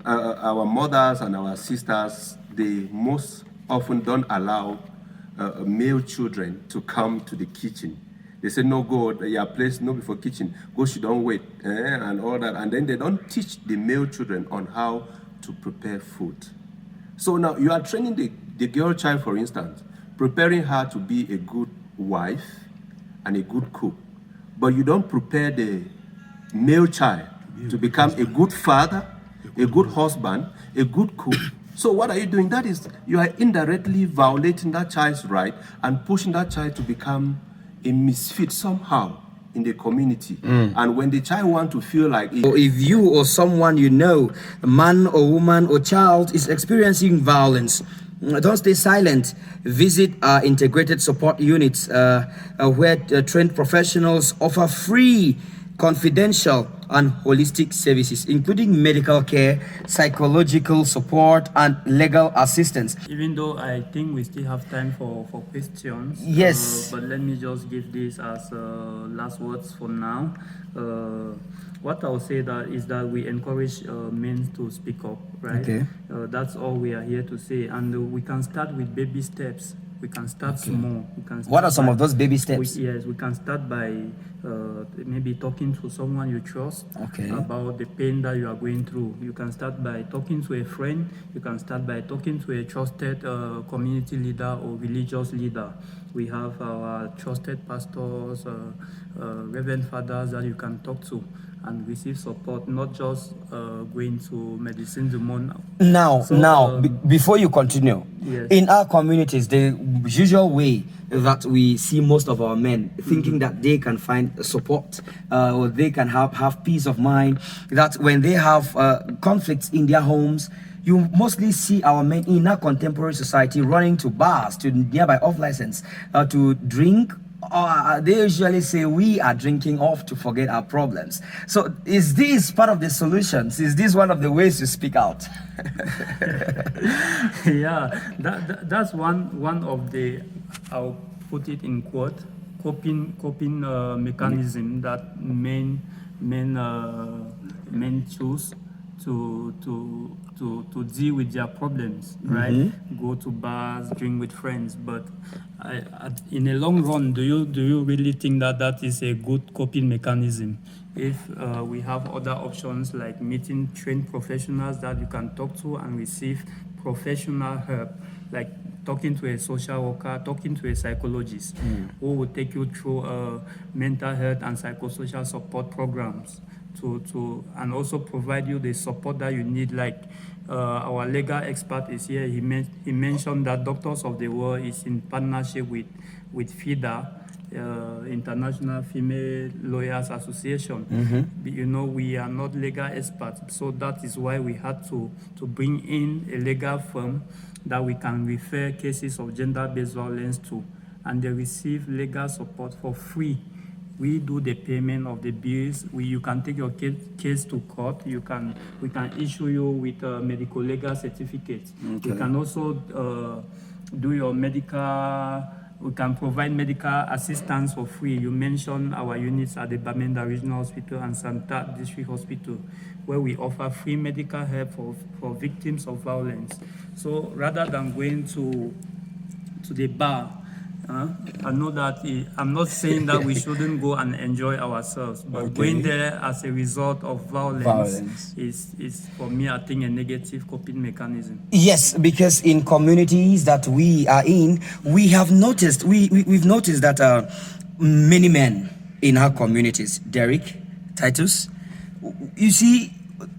our mothers and our sisters, they most often don't allow male children to come to the kitchen. They say, no, go, your place, no before kitchen, go, she don't wait, and all that. And then they don't teach the male children on how to prepare food. So now you are training the girl child, for instance, preparing her to be a good wife and a good cook. But you don't prepare the male child to become a good father, a good husband, a good cook. So what are you doing? That is, you are indirectly violating that child's right and pushing that child to become a misfit somehow in the community. And when the child wants to feel like or if you or someone you know, a man or woman or child, is experiencing violence, don't stay silent. Visit our integrated support units where trained professionals offer free, confidential and holistic services, including medical care, psychological support and legal assistance. Even though I think we still have time for questions, yes, but let me just give this as last words for now. What I'll say is that we encourage men to speak up, right? Okay. That's all we are here to say, and we can start with baby steps. We can start small. What are some of those baby steps? We can start by maybe talking to someone you trust about the pain that you are going through. You can start by talking to a friend. You can start by talking to a trusted community leader or religious leader. We have our trusted pastors, reverend fathers that you can talk to and receive support, not just going to medicine the month. Now, before you continue, yes, in our communities, the usual way that we see most of our men thinking that they can find support or they can have peace of mind, that when they have conflicts in their homes, you mostly see our men in our contemporary society running to bars, to nearby off license, to drink. They usually say we are drinking off to forget our problems. So is this part of the solutions? Is this one of the ways to speak out? Yeah, that's one of the, I'll put it in quote, coping mechanism that men choose to deal with their problems, right? Go to bars, drink with friends, but in the long run, do you really think that is a good coping mechanism? If we have other options like meeting trained professionals that you can talk to and receive professional help, like talking to a social worker, talking to a psychologist who will take you through mental health and psychosocial support programs to and also provide you the support that you need. Like our legal expert is here. He mentioned that Doctors of the World is in partnership with FIDA, International Female Lawyers Association. You know, we are not legal experts, so that is why we had to bring in a legal firm that we can refer cases of gender-based violence to, and they receive legal support for free. We do the payment of the bills. You can take your case to court. We can issue you with a medical legal certificate. You can also do your medical. We can provide medical assistance for free. You mentioned our units at the Bamenda Regional Hospital and Santa District Hospital, where we offer free medical help for victims of violence. So rather than going to the bar, I know that I'm not saying that we shouldn't go and enjoy ourselves, but going there as a result of violence is for me, I think, a negative coping mechanism. Yes, because in communities that we are in, we have noticed, we've noticed that many men in our communities, Derek, Titus, you see,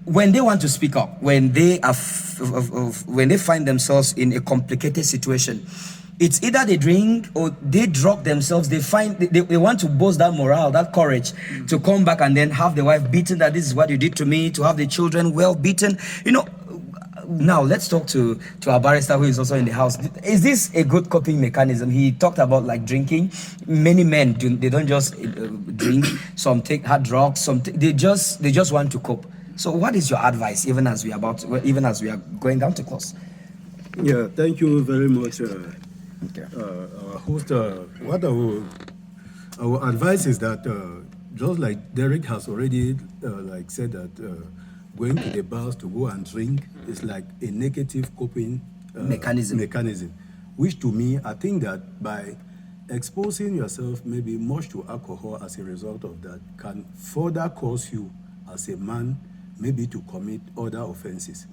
when they want to speak up, when they find themselves in a complicated situation, it's either they drink or they drug themselves. They want to boast that morale, that courage to come back and then have the wife beaten, that this is what you did to me, to have the children well beaten. You know, now let's talk to our barrister who is also in the house. Is this a good coping mechanism? He talked about like drinking. Many men they don't just drink. Some take hard drugs. They just want to cope. So what is your advice, even as we are going down to close? Yeah, thank you very much. Our host, our advice is that just like Derek has already said that going to the bars to go and drink is like a negative coping mechanism, which to me, I think that by exposing yourself maybe much to alcohol as a result of that can further cause you as a man maybe to commit other offenses.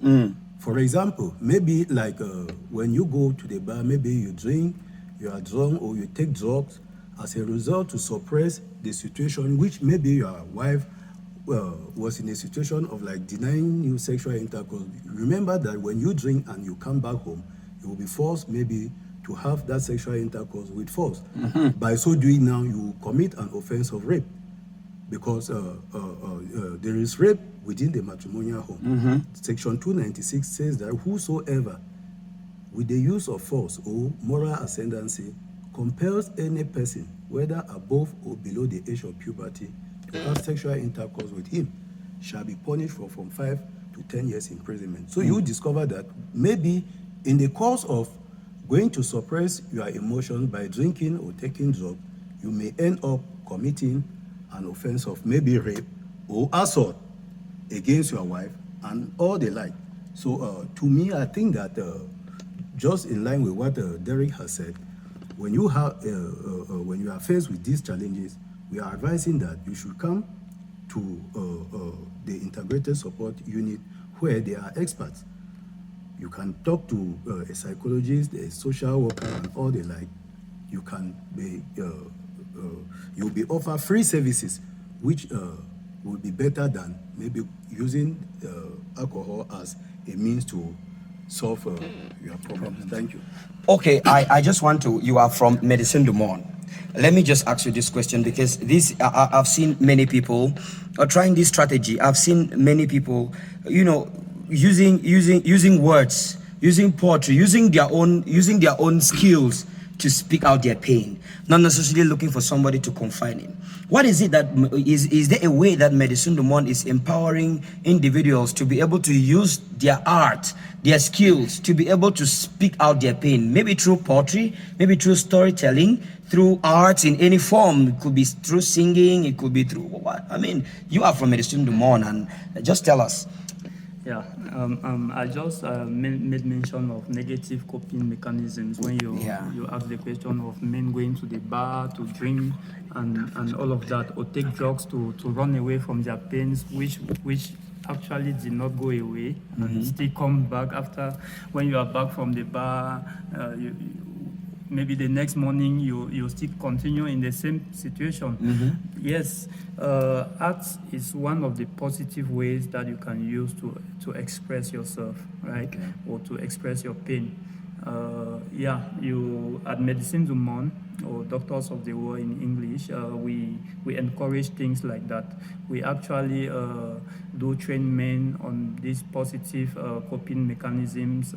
For example, maybe like when you go to the bar, maybe you drink, you are drunk, or you take drugs as a result to suppress the situation which maybe your wife was in a situation of like denying you sexual intercourse. Remember that when you drink and you come back home, you will be forced maybe to have that sexual intercourse with force. By so doing now, you commit an offense of rape, because there is rape within the matrimonial home. Section 296 says that whosoever with the use of force or moral ascendancy compels any person, whether above or below the age of puberty, to have sexual intercourse with him, shall be punished for from 5 to 10 years imprisonment. So you discover that maybe in the course of going to suppress your emotions by drinking or taking drugs, you may end up committing an offense of maybe rape or assault against your wife and all the like. So to me, I think that just in line with what Derek has said, when you are faced with these challenges, we are advising that you should come to the integrated support unit where they are experts. You can talk to a psychologist, a social worker, and all the like. You can be, you'll be offered free services, which will be better than maybe using alcohol as a means to solve your problems. Thank you. Okay, I just want to, you are from Medicine du Monde. Let me just ask you this question, because this, I've seen many people trying this strategy. I've seen many people, you know, using words, using poetry, using their own skills to speak out their pain, not necessarily looking for somebody to confide in. What is it that is there a way that Medicine du Monde is empowering individuals to be able to use their art, their skills, to be able to speak out their pain, maybe through poetry, maybe through storytelling, through arts in any form? It could be through singing, it could be through what? I mean, you are from Medicine du Monde, and just tell us. Yeah, I just made mention of negative coping mechanisms when you ask the question of men going to the bar to drink and all of that, or take drugs to run away from their pains, which actually did not go away and still come back after. When you are back from the bar, maybe the next morning you still continue in the same situation. Yes, art is one of the positive ways that you can use to express yourself, right? Or to express your pain. You at Medicine du Monde, or Doctors of the World in English, we encourage things like that. We actually do train men on these positive coping mechanisms,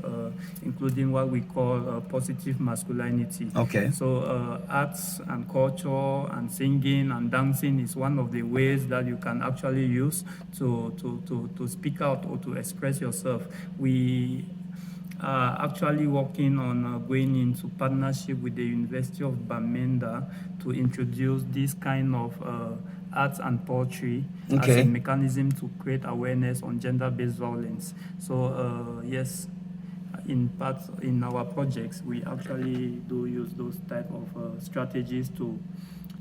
including what we call positive masculinity. Okay. So arts and culture and singing and dancing is one of the ways that you can actually use to speak out or to express yourself. We actually working on going into partnership with the University of Bamenda to introduce this kind of arts and poetry as a mechanism to create awareness on gender-based violence. So yes, in our projects, we actually do use those type of strategies to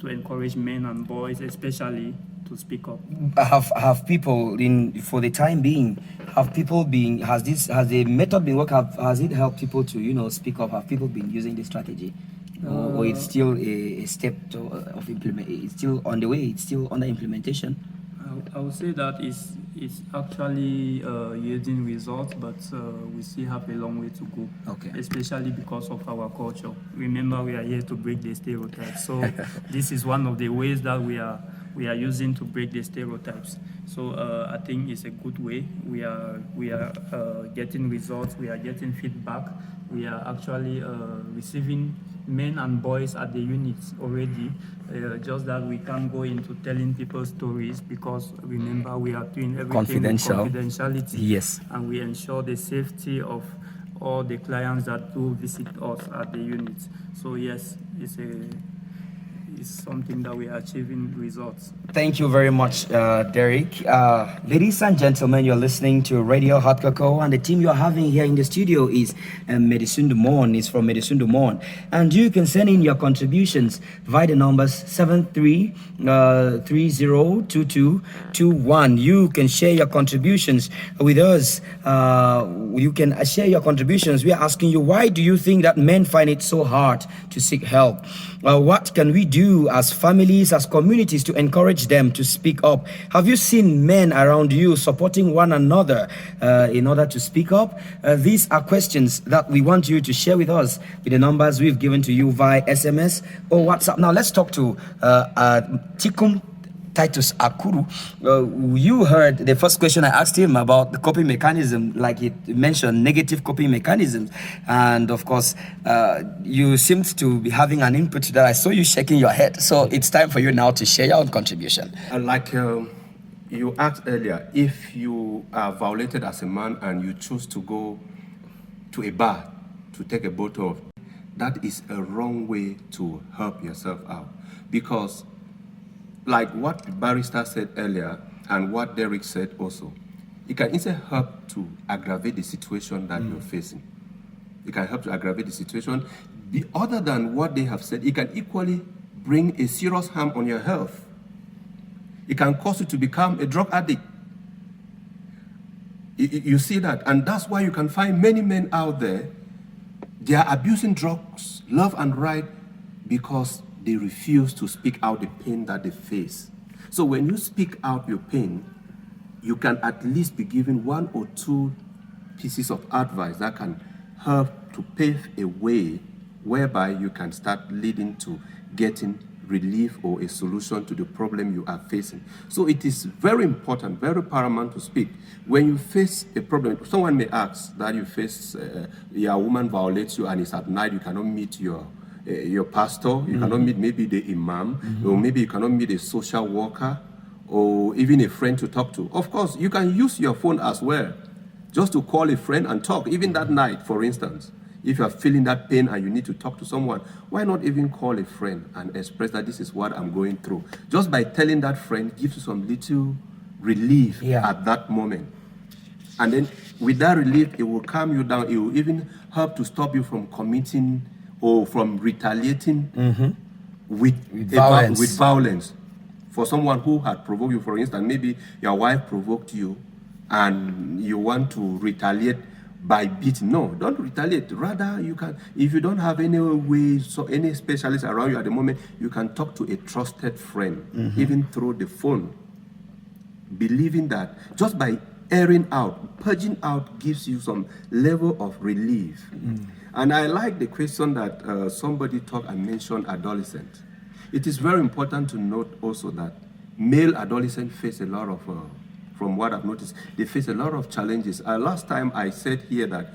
encourage men and boys, especially, to speak up. Have people for the time being, has the method been working? Has it helped people to speak up? Have people been using this strategy, or it's still a step of implement? It's still on the way. It's still under implementation. I would say that it's actually yielding results, but we still have a long way to go. Okay. Especially because of our culture. Remember, we are here to break the stereotypes. So this is one of the ways that we are using to break the stereotypes. So I think it's a good way. We are getting results. We are getting feedback. We are actually receiving men and boys at the units already. Just that we can't go into telling people stories, because remember, we are doing everything with confidentiality. Yes. And we ensure the safety of all the clients that do visit us at the units. So yes, is something that we are achieving results. Thank you very much, Derek. Ladies and gentlemen, you're listening to Radio Hot Cocoa, and the team you're having here in the studio is Medicine du Monde. It's from Medicine du Monde. And you can send in your contributions via the numbers 73302221. You can share your contributions with us. You can share your contributions. We are asking you, why do you think that men find it so hard to seek help? What can we do as families, as communities, to encourage them to speak up? Have you seen men around you supporting one another in order to speak up? These are questions that we want you to share with us with the numbers we've given to you via SMS or WhatsApp. Now let's talk to Tikum Titus Akuru. You heard the first question I asked him about the coping mechanism, like he mentioned, negative coping mechanisms. And of course, you seemed to be having an input to that. I saw you shaking your head. So it's time for you now to share your own contribution. Like you asked earlier, if you are violated as a man and you choose to go to a bar to take a bottle of, that is a wrong way to help yourself out. Because like what Barrister said earlier and what Derek said also, it can instead help to aggravate the situation that you're facing. It can help to aggravate the situation. Other than what they have said, it can equally bring a serious harm on your health. It can cause you to become a drug addict. You see that, and that's why you can find many men out there, they are abusing drugs left and right because they refuse to speak out the pain that they face. So when you speak out your pain, you can at least be given one or two pieces of advice that can help to pave a way whereby you can start leading to getting relief or a solution to the problem you are facing. So it is very important, very paramount to speak. When you face a problem, someone may ask that you face, your woman violates you and it's at night, you cannot meet your pastor, you cannot meet maybe the imam, or maybe you cannot meet a social worker, or even a friend to talk to. Of course, you can use your phone as well, just to call a friend and talk, even that night, for instance. If you are feeling that pain and you need to talk to someone, why not even call a friend and express that this is what I'm going through? Just by telling that friend gives you some little relief at that moment. And then with that relief, it will calm you down. It will even help to stop you from committing or from retaliating with violence. For someone who had provoked you, for instance, maybe your wife provoked you and you want to retaliate by beating. No, don't retaliate. Rather, you can, if you don't have any way, so any specialist around you at the moment, you can talk to a trusted friend, even through the phone, believing that just by airing out, purging out gives you some level of relief. And I like the question that somebody talked and mentioned adolescents. It is very important to note also that male adolescents face a lot of, from what I've noticed, they face a lot of challenges. Last time I said here that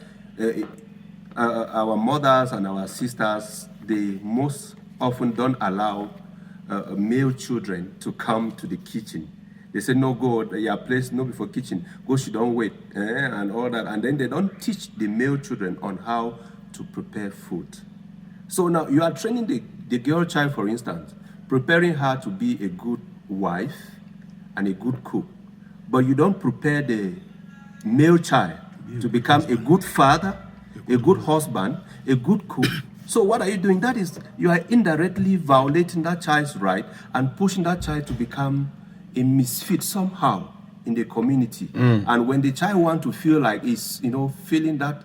our mothers and our sisters, they most often don't allow male children to come to the kitchen. They say, no, go, your place, no before kitchen, go, she don't wait, and all that. And then they don't teach the male children on how to prepare food. So now you are training the girl child, for instance, preparing her to be a good wife and a good cook. But you don't prepare the male child to become a good father, a good husband, a good cook. So what are you doing? That is, you are indirectly violating that child's right and pushing that child to become a misfit somehow in the community. And when the child wants to feel like he's, feeling that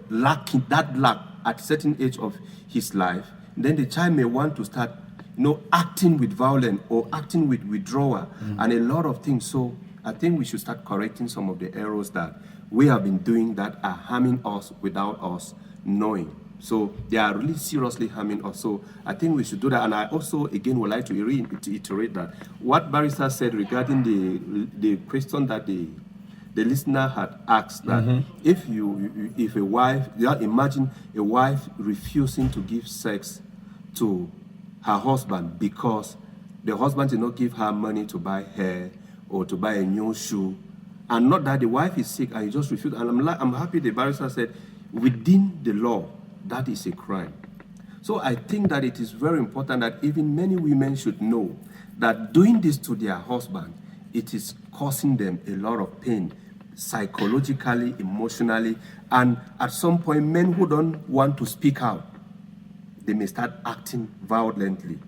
lack at a certain age of his life, then the child may want to start acting with violence or acting with withdrawal and a lot of things. So I think we should start correcting some of the errors that we have been doing that are harming us without us knowing. So they are really seriously harming us. So I think we should do that. And I also, again, would like to reiterate that what Barrister said regarding the question that the listener had asked, that if a wife, imagine a wife refusing to give sex to her husband because the husband did not give her money to buy hair or to buy a new shoe, and not that the wife is sick and you just refuse. And I'm happy the barrister said within the law that is a crime. So I think that it is very important that even many women should know that doing this to their husband, it is causing them a lot of pain, psychologically, emotionally, and at some point, men who don't want to speak out, they may start acting violently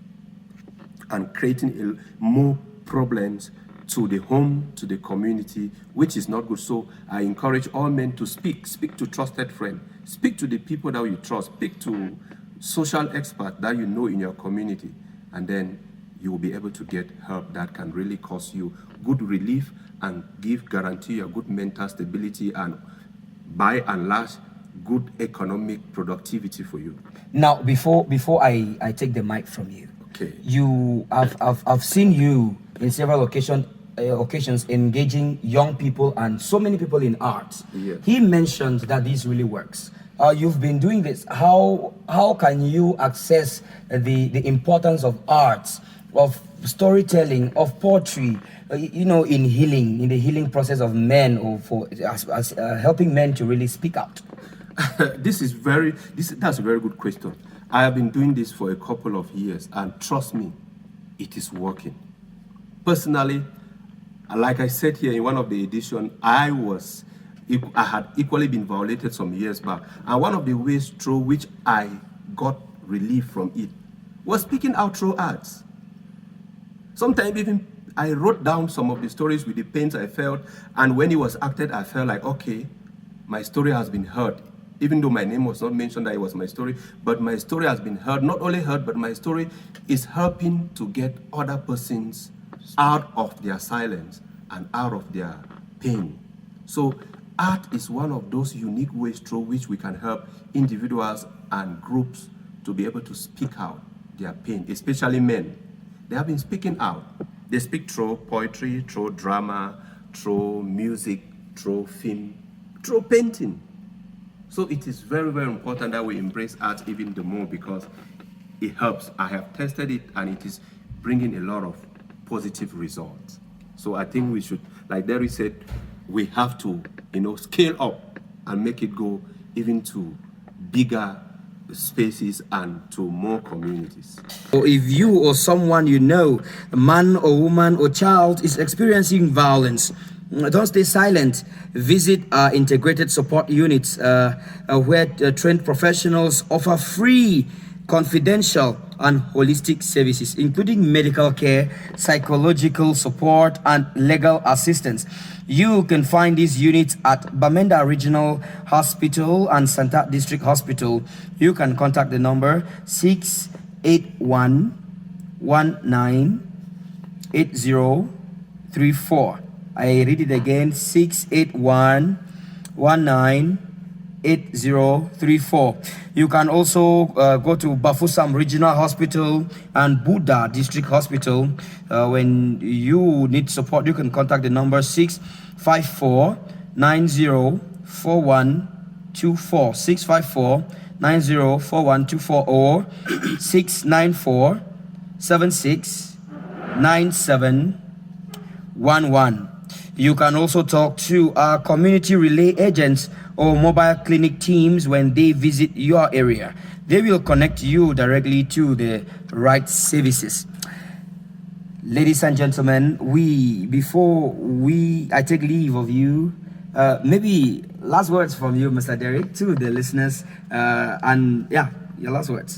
and creating more problems to the home, to the community, which is not good. So I encourage all men to speak to trusted friends, speak to the people that you trust, speak to social experts that you know in your community, and then you will be able to get help that can really cause you good relief and guarantee you a good mental stability and by and large good economic productivity for you. Now, before I take the mic from you, okay, I've seen you in several occasions engaging young people and so many people in art. Yes. He mentioned that this really works. You've been doing this. How can you access the importance of arts, of storytelling, of poetry, in healing, in the healing process of men, or as helping men to really speak out? That's a very good question. I have been doing this for a couple of years, and trust me, it is working. Personally, like I said here in one of the editions, I had equally been violated some years back, and one of the ways through which I got relief from it was speaking out through arts. Sometimes even I wrote down some of the stories with the pains I felt, and when it was acted, I felt like, okay, my story has been heard. Even though my name was not mentioned that it was my story, but my story has been heard. Not only heard, but my story is helping to get other persons out of their silence and out of their pain. So art is one of those unique ways through which we can help individuals and groups to be able to speak out their pain, especially men. They have been speaking out. They speak through poetry, through drama, through music, through film, through painting. So it is very, very important that we embrace art even the more because it helps. I have tested it and it is bringing a lot of positive results. So I think we should, like Derry said, we have to, scale up and make it go even to bigger spaces and to more communities. So if you or someone you know, a man or woman or child, is experiencing violence, don't stay silent. Visit our integrated support units where trained professionals offer free, confidential and holistic services, including medical care, psychological support and legal assistance. You can find these units at Bamenda Regional Hospital and Santa District Hospital. You can contact the number 681-19-8034. I read it again, 681-19-8034. You can also go to Bafusam Regional Hospital and Buddha District Hospital. When you need support, you can contact the number 654-904124, 654-904124 or 694-769711. You can also talk to our community relay agents or mobile clinic teams when they visit your area. They will connect you directly to the right services. Ladies and gentlemen, before I take leave of you, maybe last words from you, Mr. Derek, to the listeners, your last words.